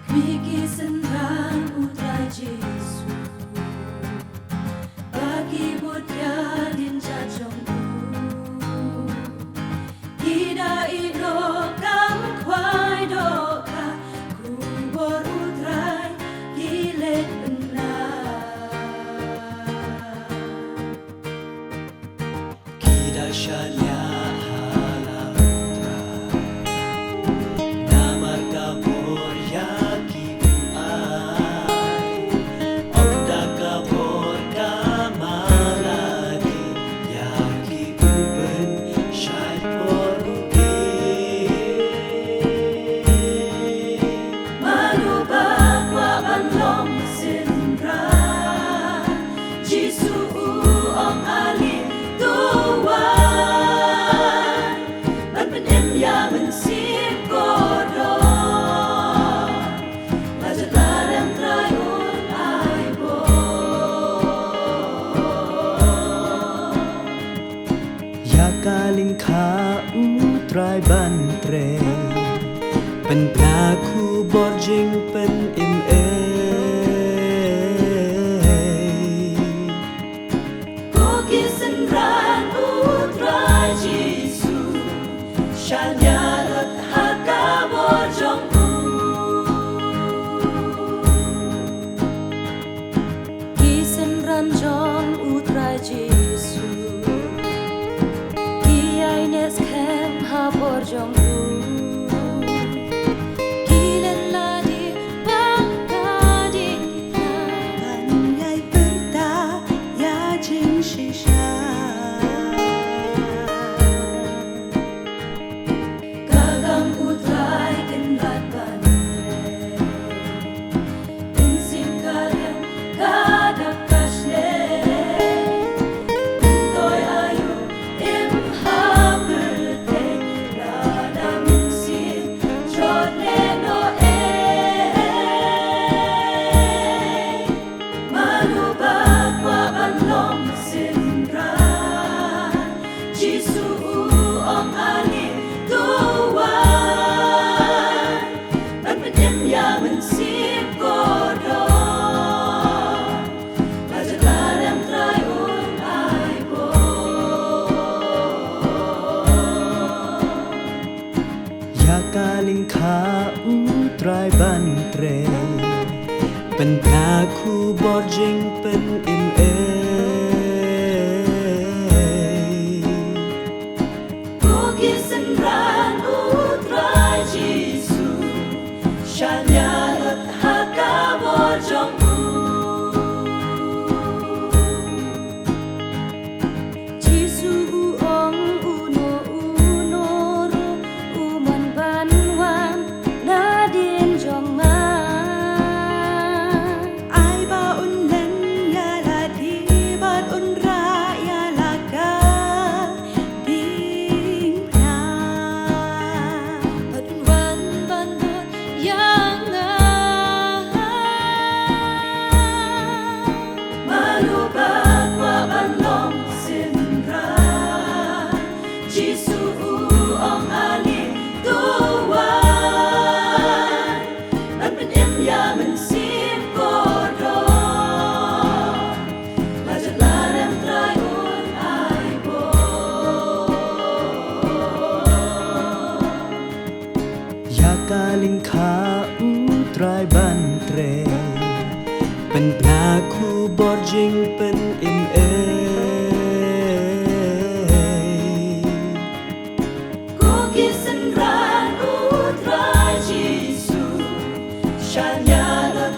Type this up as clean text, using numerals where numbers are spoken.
Bikisan putra Yesus bagi budia din jajongku Ida ilo kam kwai doka kubor utrai gilet benar Kida shalya Kaling ka utrai ban tre pen plaku borjing pen im Kokisan ran utrai Jesu Shalyarat haka borjongku Kisan ran jong utrai Jesu Borjongku Gilan ladi bangka dinna Banyai berta ya jing shisha Gagang utrai kendat bandre Insim kalian kadak kasle Toy ayu imha Kaling ka utrai ban tre pen plaku borjing pen im Kokisan ran utrai Jesu Shalyarat haka borjongku Jesu uong uno unoro uman banwan nadin jongma Ai ba unlen ya ladi bat unra ya laga dingna Badunwan bandot yang Malubak wa banlong sinra Jesu uong ali tuwan At menyem ya mensim kodon Lajat larem trayon ay bo Ya kaling ka utrai ban tre pen plaku borjing pen im Kokisan ran utrai Jesu Shalyarat